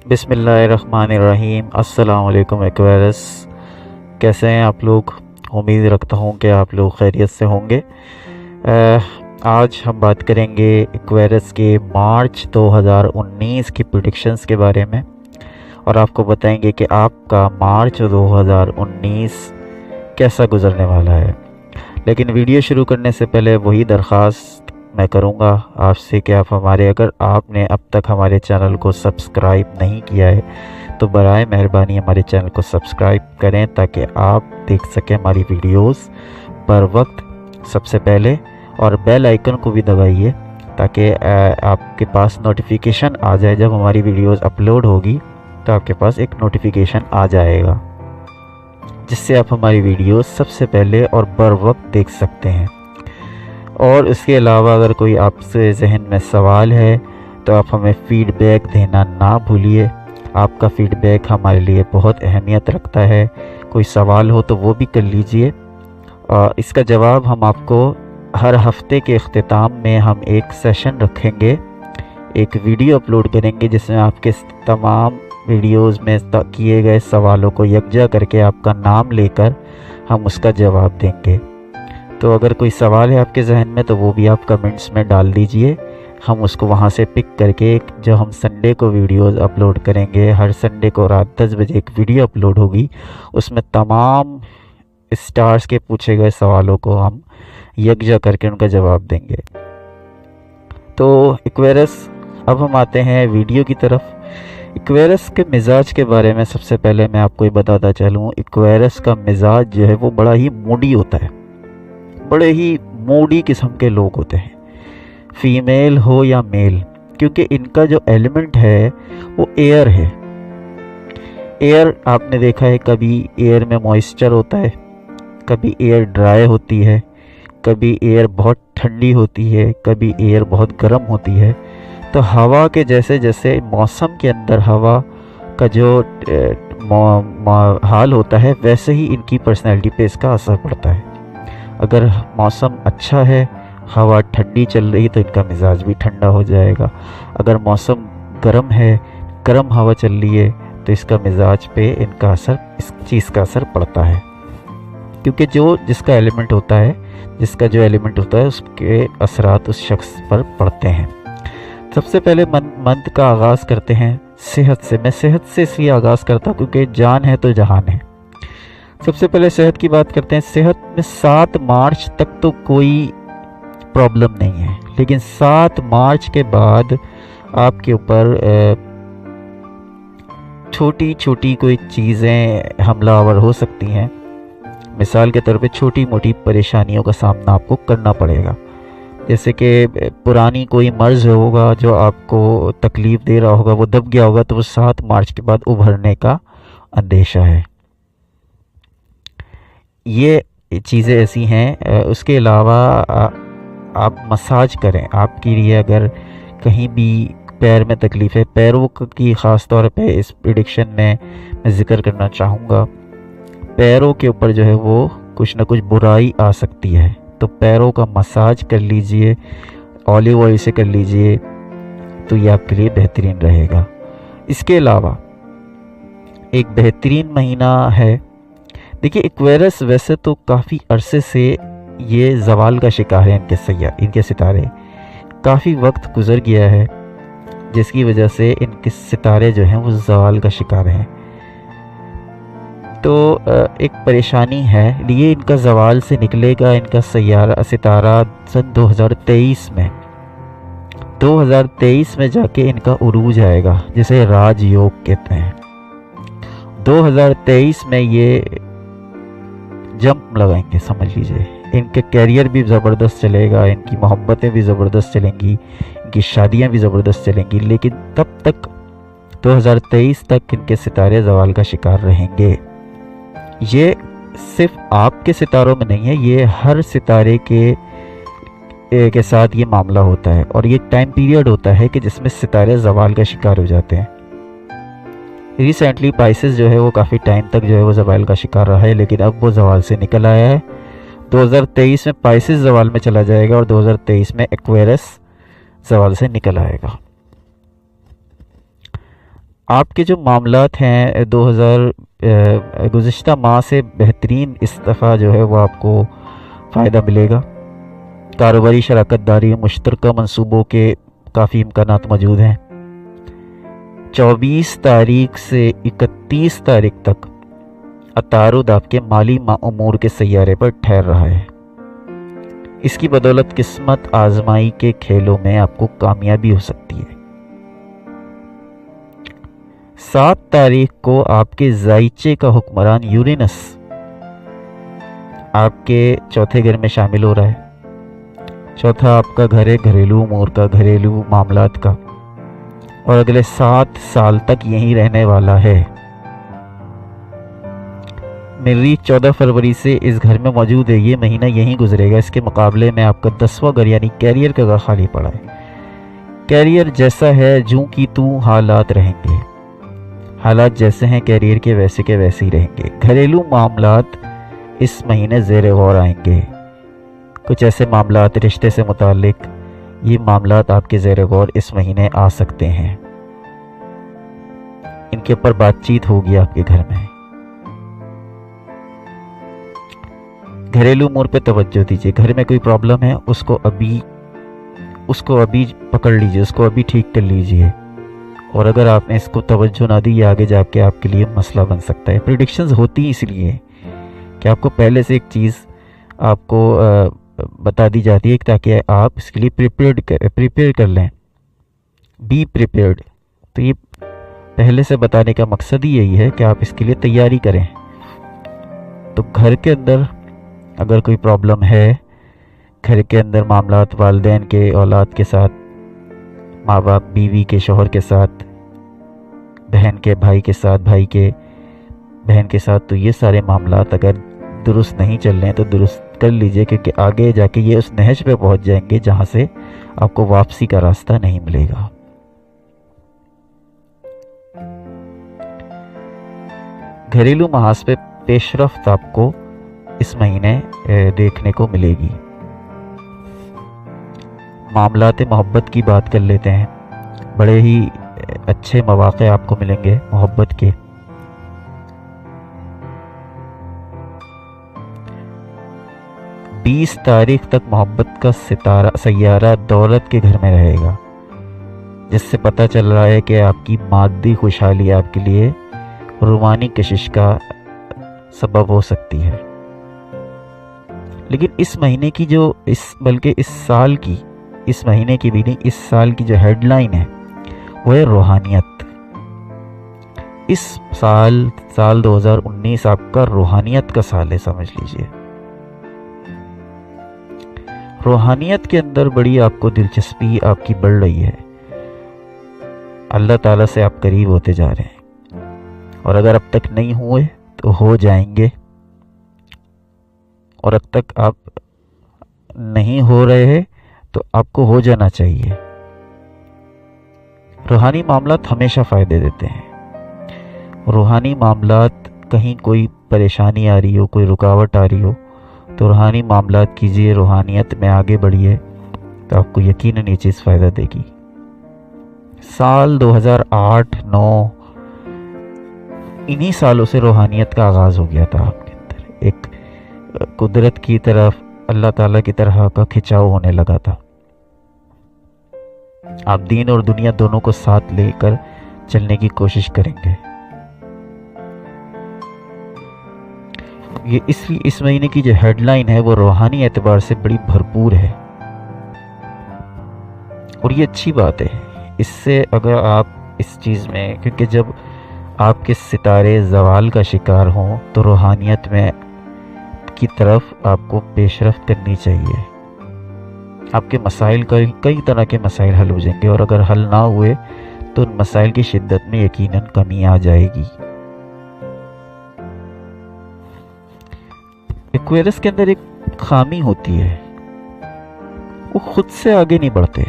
बिस्मिल्लाहिर्रहमानिर्रहीम। अस्सलाम वालेकुम एक्वेरियस, कैसे हैं आप लोग? उम्मीद रखता हूँ कि आप लोग खैरियत से होंगे। आज हम बात करेंगे एक्वेरियस के मार्च 2019 की प्रेडिक्शंस के बारे में और आपको बताएंगे कि आपका मार्च 2019 कैसा गुजरने वाला है। लेकिन वीडियो शुरू करने से पहले वही दरख्वास्त मैं करूंगा आपसे कि अगर आपने अब तक हमारे चैनल को सब्सक्राइब नहीं किया है तो बराए मेहरबानी हमारे चैनल को सब्सक्राइब करें ताकि आप देख सकें हमारी वीडियोस पर वक्त सबसे पहले, और बेल आइकन को भी दबाइए ताकि आपके पास नोटिफिकेशन आ जाए। जब हमारी वीडियोस अपलोड होगी तो आपके पास एक नोटिफिकेशन आ जाएगा जिससे आप हमारी वीडियोस सबसे पहले और बर वक्त देख सकते हैं। और इसके अलावा अगर कोई आपसे जहन में सवाल है तो आप हमें फ़ीडबैक देना ना भूलिए। आपका फ़ीडबैक हमारे लिए बहुत अहमियत रखता है। कोई सवाल हो तो वो भी कर लीजिए और इसका जवाब हम आपको हर हफ्ते के अख्तिताम में हम एक सेशन रखेंगे, एक वीडियो अपलोड करेंगे जिसमें आपके तमाम वीडियोस में किए गए सवालों को यकजा करके आपका नाम लेकर हम उसका जवाब देंगे। तो अगर कोई सवाल है आपके जहन में तो वो भी आप कमेंट्स में डाल दीजिए, हम उसको वहाँ से पिक करके जो हम संडे को वीडियोस अपलोड करेंगे, हर संडे को रात 10 बजे एक वीडियो अपलोड होगी, उसमें तमाम स्टार्स के पूछे गए सवालों को हम यकजा करके उनका जवाब देंगे। तो एक्वेरियस, अब हम आते हैं वीडियो की तरफ। एक्वेरियस के मिजाज के बारे में सबसे पहले मैं आपको ये बताता चलूँ, एक्वेरियस का मिजाज जो है वो बड़ा ही मूडी होता है, बड़े ही मूडी किस्म के लोग होते हैं, फीमेल हो या मेल, क्योंकि इनका जो एलिमेंट है वो एयर है। एयर आपने देखा है, कभी एयर में मॉइस्चर होता है, कभी एयर ड्राई होती है, कभी एयर बहुत ठंडी होती है, कभी एयर बहुत गर्म होती है। तो हवा के जैसे जैसे मौसम के अंदर हवा का जो हाल होता है वैसे ही इनकी पर्सनैलिटी पे इसका असर पड़ता है। अगर मौसम अच्छा है, हवा ठंडी चल रही तो इनका मिजाज भी ठंडा हो जाएगा। अगर मौसम गर्म है, गर्म हवा चल रही है तो इसका मिजाज पे इनका असर, इस चीज़ का असर पड़ता है, क्योंकि जिसका एलिमेंट होता है उसके असरात उस शख्स पर पड़ते हैं। सबसे पहले मंथ का आगाज़ करते हैं सेहत से। मैं सेहत से इसलिए आगाज़ करता हूँ क्योंकि जान है तो जहान है। सबसे पहले सेहत की बात करते हैं। सेहत में 7 मार्च तक तो कोई प्रॉब्लम नहीं है, लेकिन 7 मार्च के बाद आपके ऊपर छोटी छोटी कोई चीज़ें हमलावर हो सकती हैं। मिसाल के तौर पे छोटी मोटी परेशानियों का सामना आपको करना पड़ेगा, जैसे कि पुरानी कोई मर्ज़ होगा जो आपको तकलीफ़ दे रहा होगा, वो दब गया होगा, तो वो 7 मार्च के बाद उभरने का अंदेशा है। ये चीज़ें ऐसी हैं। उसके अलावा आप मसाज करें। आपके लिए अगर कहीं भी पैर में तकलीफ़ है, पैरों की ख़ास तौर पे इस प्रेडिक्शन में मैं ज़िक्र करना चाहूँगा, पैरों के ऊपर जो है वो कुछ ना कुछ बुराई आ सकती है, तो पैरों का मसाज कर लीजिए, ऑलिव ऑयल से कर लीजिए, तो ये आपके लिए बेहतरीन रहेगा। इसके अलावा एक बेहतरीन महीना है। देखिए, एक्वेरियस वैसे तो काफ़ी अरसे से ये ज़वाल का शिकार है। इनके सितारे काफ़ी वक्त गुज़र गया है जिसकी वजह से इनके सितारे जो हैं वो ज़वाल का शिकार हैं। तो एक परेशानी है, ये इनका ज़वाल से निकलेगा इनका सितारा सन 2023 में। 2023 में जाके इनका उरूज आएगा, जिसे राजयोग कहते हैं। 2023 में ये जंप लगाएंगे, समझ लीजिए। इनके कैरियर भी ज़बरदस्त चलेगा, इनकी मोहब्बतें भी ज़बरदस्त चलेंगी, इनकी शादियां भी ज़बरदस्त चलेंगी, लेकिन तब तक 2023 तक इनके सितारे ज़वाल का शिकार रहेंगे। ये सिर्फ आपके सितारों में नहीं है, ये हर सितारे के साथ ये मामला होता है, और ये टाइम पीरियड होता है कि जिसमें सितारे ज़वाल का शिकार हो जाते हैं। रिसेंटली पाइसेस जो है वो काफ़ी टाइम तक जो है वो ज़वाल का शिकार रहा है, लेकिन अब वो ज़वाल से निकल आया है। 2023 में पाइसेस ज़वाल में चला जाएगा और 2023 में एक्वेरियस ज़वाल से निकल आएगा। आपके जो मामलात हैं 2000 माह से बेहतरीन इस दफ़ा जो है वो आपको फ़ायदा मिलेगा। कारोबारी शराकत दारी मुश्तरका मंसूबों के काफ़ी इम्कानात मौजूद हैं। 24 तारीख से 31 तारीख तक अतारुद आपके माली उमूर के सैयारे पर ठहर रहा है। इसकी बदौलत किस्मत आजमाई के खेलों में आपको कामयाबी हो सकती है। 7 तारीख को आपके जायचे का हुक्मरान यूरेनस आपके चौथे घर में शामिल हो रहा है। चौथा आपका घर है घरेलू उमूर का, घरेलू मामलात का, और अगले 7 साल तक यहीं रहने वाला है। मरीज 14 फरवरी से इस घर में मौजूद है, ये महीना यहीं गुजरेगा। इसके मुकाबले में आपका 10वां घर यानी कैरियर का घर खाली पड़ा है। कैरियर जैसा है जूं की तू हालात रहेंगे, हालात जैसे हैं कैरियर के वैसे ही रहेंगे। घरेलू मामलात इस महीने ज़ेर गौर आएंगे। कुछ ऐसे मामलात रिश्ते से मुताल्लिक, ये मामलात आपके ज़ेर गौर इस महीने आ सकते हैं। इनके ऊपर बातचीत होगी आपके घर में। घरेलू उमूर पे तवज्जो दीजिए। घर में कोई प्रॉब्लम है उसको अभी पकड़ लीजिए, उसको अभी ठीक कर लीजिए। और अगर आपने इसको तवज्जो ना दी, ये आगे जाके आपके लिए मसला बन सकता है। प्रेडिक्शंस होती इसलिए कि आपको पहले से एक चीज़ आपको बता दी जाती है ताकि आप इसके लिए प्रिपेयर कर लें। Be prepared. तो ये पहले से बताने का मकसद ही यही है कि आप इसके लिए तैयारी करें। तो घर के अंदर अगर कोई प्रॉब्लम है, घर के अंदर मामलात वालिदैन के औलाद के साथ, माँ बाप बीवी के शोहर के साथ, बहन के भाई के साथ, भाई के बहन के साथ, तो ये सारे मामलात अगर दुरुस्त नहीं चल रहे हैं तो दुरुस्त कर लीजिए, क्योंकि आगे जाके ये उस नहज पे पहुंच जाएंगे जहां से आपको वापसी का रास्ता नहीं मिलेगा। घरेलू महाज पे पेशरफ्त आपको इस महीने देखने को मिलेगी। मामलात मोहब्बत की बात कर लेते हैं। बड़े ही अच्छे मौके आपको मिलेंगे मोहब्बत के। बीस तारीख तक मोहब्बत का सैयारा दौलत के घर में रहेगा, जिससे पता चल रहा है कि आपकी मादी खुशहाली आपके लिए रूमानी कशिश का सबब हो सकती है। लेकिन इस महीने की जो बल्कि इस महीने की भी नहीं, इस साल की जो हेडलाइन है वो है रूहानियत। इस साल 2019 आपका रूहानियत का साल है, समझ लीजिए। रूहानियत के अंदर बड़ी आपको दिलचस्पी आपकी बढ़ रही है। अल्लाह ताला से आप करीब होते जा रहे हैं, और अगर अब तक नहीं हुए तो हो जाएंगे, और अब तक आप नहीं हो रहे हैं तो आपको हो जाना चाहिए। रूहानी मामलात हमेशा फ़ायदे देते हैं। रूहानी मामलात, कहीं कोई परेशानी आ रही हो, कोई रुकावट आ रही हो, तो रूहानी मामलात कीजिए, रूहानियत में आगे बढ़िए, तो आपको यकीनन ये चीज़ फ़ायदा देगी। साल 2008-9 इन्हीं सालों से रूहानियत का आगाज़ हो गया था आपके अंदर। एक कुदरत की तरफ, अल्लाह ताला की तरह का खिंचाव होने लगा था। आप दीन और दुनिया दोनों को साथ लेकर चलने की कोशिश करेंगे। ये इसलिए इस महीने की जो हेडलाइन है वो रूहानी एतबार से बड़ी भरपूर है, और ये अच्छी बात है। इससे अगर आप इस चीज़ में, क्योंकि जब आपके सितारे ज़वाल का शिकार हों तो रूहानियत में की तरफ आपको पेशरफ्त करनी चाहिए। आपके मसाइल कई तरह के मसाइल हल हो जाएंगे, और अगर हल ना हुए तो उन मसाइल की शिद्दत में यकीनन कमी आ जाएगी। एक्वेरियस के अंदर एक खामी होती है, वो खुद से आगे नहीं बढ़ते।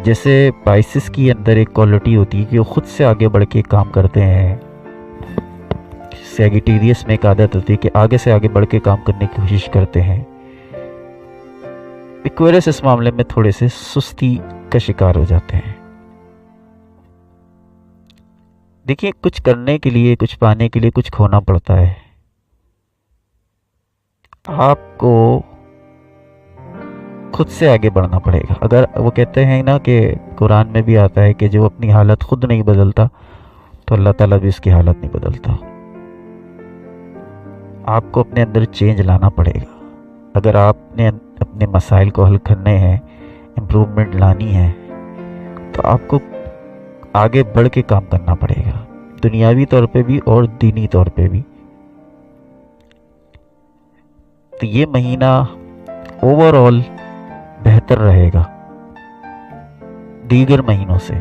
जैसे पाइसिस की अंदर एक क्वालिटी होती है कि वो खुद से आगे बढ़ के काम करते हैं। सैगिटेरियस में एक आदत होती है कि आगे से आगे बढ़ के काम करने की कोशिश करते हैं। एक्वेरियस इस मामले में थोड़े से सुस्ती का शिकार हो जाते हैं। देखिए कुछ करने के लिए, कुछ पाने के लिए कुछ खोना पड़ता है। आपको खुद से आगे बढ़ना पड़ेगा। अगर वो कहते हैं ना कि कुरान में भी आता है कि जो अपनी हालत खुद नहीं बदलता तो अल्लाह ताला भी उसकी हालत नहीं बदलता। आपको अपने अंदर चेंज लाना पड़ेगा। अगर आपने अपने मसाइल को हल करने हैं, इम्प्रूवमेंट लानी है, तो आपको आगे बढ़ के काम करना पड़ेगा, दुनियावी तौर पे भी और दीनी तौर पे भी। तो ये महीना ओवरऑल बेहतर रहेगा दीगर महीनों से।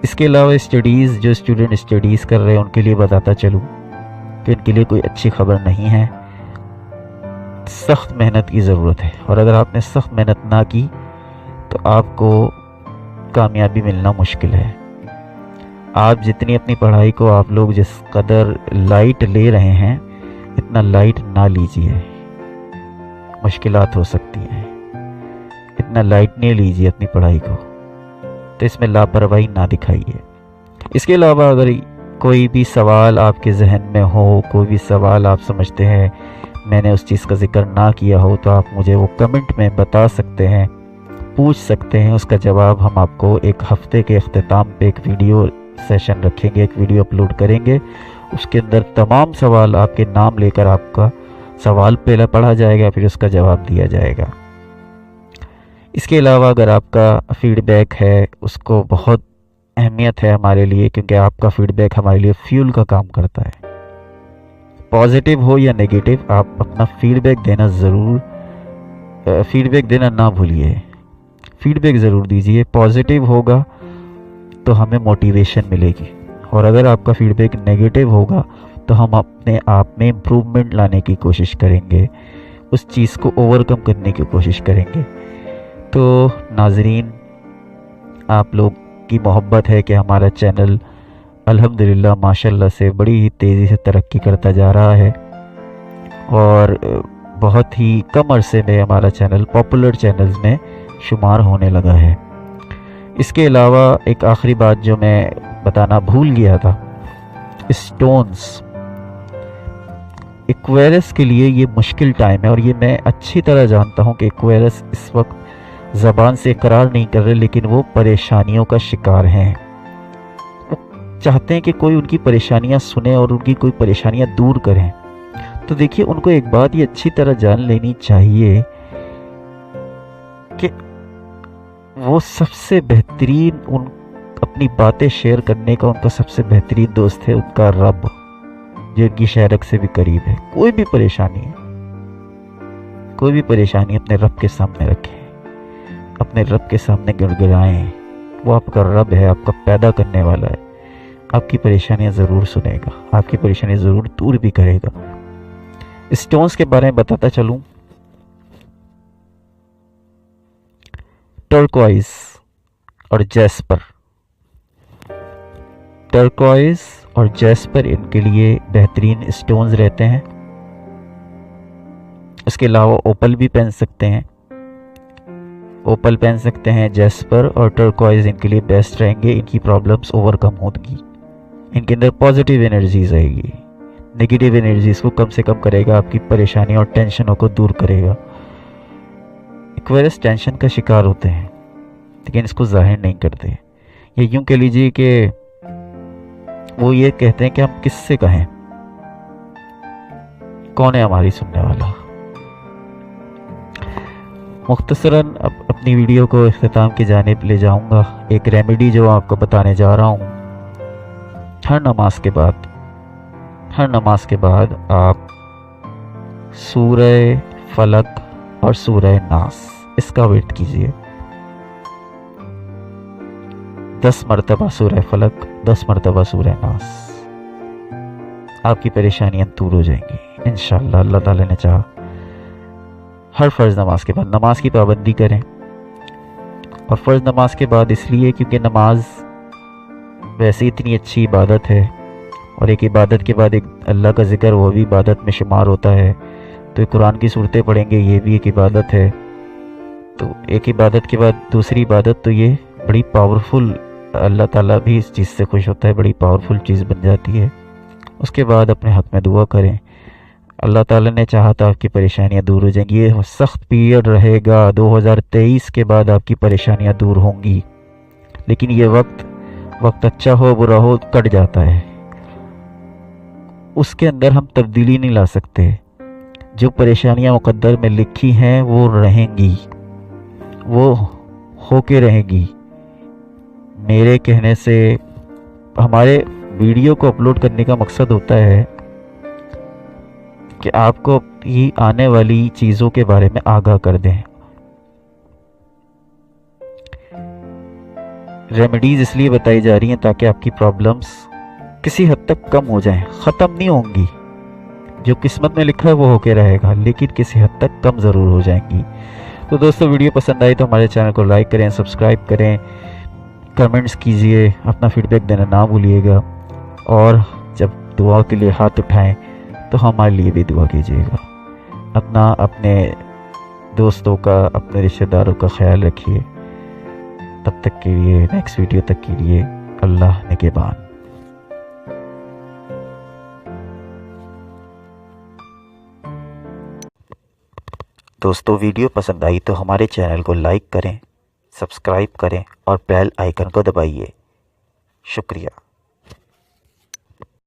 इसके अलावा स्टडीज़, जो स्टूडेंट स्टडीज़ कर रहे हैं उनके लिए बताता चलूँ कि उनके लिए कोई अच्छी खबर नहीं है। सख्त मेहनत की ज़रूरत है, और अगर आपने सख्त मेहनत ना की तो आपको कामयाबी मिलना मुश्किल है। आप जितनी अपनी पढ़ाई को आप लोग जिस कदर लाइट ले रहे हैं, इतना लाइट ना लीजिए, मुश्किलात हो सकती हैं। इतना लाइट नहीं लीजिए अपनी पढ़ाई को, तो इसमें लापरवाही ना दिखाइए। इसके अलावा अगर कोई भी सवाल आपके जहन में हो, कोई भी सवाल आप समझते हैं मैंने उस चीज़ का जिक्र ना किया हो, तो आप मुझे वो कमेंट में बता सकते हैं, पूछ सकते हैं। उसका जवाब हम आपको एक हफ्ते के अख्तिताम पे एक वीडियो सेशन रखेंगे, एक वीडियो अपलोड करेंगे। उसके अंदर तमाम सवाल आपके नाम लेकर आपका सवाल पहले पढ़ा जाएगा, फिर उसका जवाब दिया जाएगा। इसके अलावा अगर आपका फीडबैक है, उसको बहुत अहमियत है हमारे लिए, क्योंकि आपका फीडबैक हमारे लिए फ्यूल का काम करता है। पॉजिटिव हो या नेगेटिव, आप अपना फीडबैक देना फीडबैक देना ना भूलिए। फीडबैक ज़रूर दीजिए। पॉजिटिव होगा तो हमें मोटिवेशन मिलेगी, और अगर आपका फीडबैक नेगेटिव होगा तो हम अपने आप में इम्प्रूवमेंट लाने की कोशिश करेंगे, उस चीज़ को ओवरकम करने की कोशिश करेंगे। तो नाज़रीन, आप लोग की मोहब्बत है कि हमारा चैनल अल्हम्दुलिल्लाह माशाल्लाह से बड़ी ही तेज़ी से तरक्की करता जा रहा है, और बहुत ही कम अरसे में हमारा चैनल पॉपुलर चैनल्स में शुमार होने लगा है। इसके अलावा एक आखिरी बात जो मैं बताना भूल गया था, स्टोन्स। एक्वेरियस के लिए ये मुश्किल टाइम है, और ये मैं अच्छी तरह जानता हूँ कि एक्वेरियस इस वक्त ज़बान से इकरार नहीं कर रहे, लेकिन वो परेशानियों का शिकार हैं। वो चाहते हैं कि कोई उनकी परेशानियां सुने और उनकी कोई परेशानियां दूर करें। तो देखिए, उनको एक बात ये अच्छी तरह जान लेनी चाहिए कि वो सबसे बेहतरीन, उन अपनी बातें शेयर करने का उनका सबसे बेहतरीन दोस्त है उनका रब, जो उनकी शायरक से भी करीब है। कोई भी परेशानी अपने रब के सामने रखें, अपने रब के सामने गिड़गिड़ाएं। वो आपका रब है, आपका पैदा करने वाला है। आपकी परेशानियां ज़रूर सुनेगा, आपकी परेशानियां ज़रूर दूर भी करेगा। स्टोन्स के बारे में बताता चलूं, टर्कोइज और जैस्पर। टर्कोइज और जैस्पर इनके लिए बेहतरीन स्टोन्स रहते हैं। इसके अलावा ओपल भी पहन सकते हैं, ओपल पहन सकते हैं। जैस्पर और टर्कोइज इनके लिए बेस्ट रहेंगे। इनकी प्रॉब्लम्स ओवरकम होगी, इनके अंदर पॉजिटिव एनर्जीज आएगी, नेगेटिव एनर्जीज को कम से कम करेगा, आपकी परेशानियों और टेंशनों को दूर करेगा। एक्वेरियस टेंशन का शिकार होते हैं, लेकिन इसको जाहिर नहीं करते। ये यूं कह लीजिए कि वो ये कहते हैं कि हम किससे कहें, कौन है हमारी सुनने वाला। मुख्तसरन अब अपनी वीडियो को इख्तिताम की जानिब ले जाऊंगा। एक रेमेडी जो आपको बताने जा रहा हूँ, हर नमाज के बाद आप सूरह फलक और सूरह नास इसका विर्द कीजिए। 10 मरतबा सूरह फलक, 10 मरतबा सूरह नास। आपकी परेशानियां दूर हो जाएंगी इंशाअल्लाह, अल्लाह ताला ने चाहा। हर फ़र्ज़ नमाज के बाद नमाज की पाबंदी करें, और फ़र्ज़ नमाज के बाद इसलिए क्योंकि नमाज वैसे इतनी अच्छी इबादत है, और एक इबादत के बाद एक अल्लाह का ज़िक्र वो भी इबादत में शुमार होता है। तो कुरान की सूरतें पढ़ेंगे, ये भी एक इबादत है। तो एक इबादत के बाद दूसरी इबादत, तो ये बड़ी पावरफुल اللہ ताला भी इस चीज़ से खुश होता है, बड़ी पावरफुल चीज़ बन जाती है। उसके बाद अपने हक़ में दुआ करें। अल्लाह ताला ने चाहा तो आपकी परेशानियां दूर हो जाएंगी। ये सख्त पीरियड रहेगा, 2023 के बाद आपकी परेशानियां दूर होंगी, लेकिन ये वक्त अच्छा हो बुरा हो कट जाता है, उसके अंदर हम तब्दीली नहीं ला सकते। जो परेशानियां मुक़द्दर में लिखी हैं वो रहेंगी, वो होके रहेंगी। मेरे कहने से हमारे वीडियो को अपलोड करने का मकसद होता है कि आपको ये आने वाली चीज़ों के बारे में आगाह कर दें। रेमेडीज़ इसलिए बताई जा रही हैं ताकि आपकी प्रॉब्लम्स किसी हद तक कम हो जाएं, ख़त्म नहीं होंगी। जो किस्मत में लिखा है वो होके रहेगा, लेकिन किसी हद तक कम ज़रूर हो जाएंगी। तो दोस्तों, वीडियो पसंद आई तो हमारे चैनल को लाइक करें, सब्सक्राइब करें, कमेंट्स कीजिए, अपना फीडबैक देना ना भूलिएगा। और जब दुआ के लिए हाथ उठाएं तो हमारे लिए भी दुआ कीजिएगा। अपना, अपने दोस्तों का, अपने रिश्तेदारों का ख्याल रखिए। तब तक के लिए, नेक्स्ट वीडियो तक के लिए, अल्लाह निगहबान। दोस्तों, वीडियो पसंद आई तो हमारे चैनल को लाइक करें, सब्सक्राइब करें और बेल आइकन को दबाइए। शुक्रिया।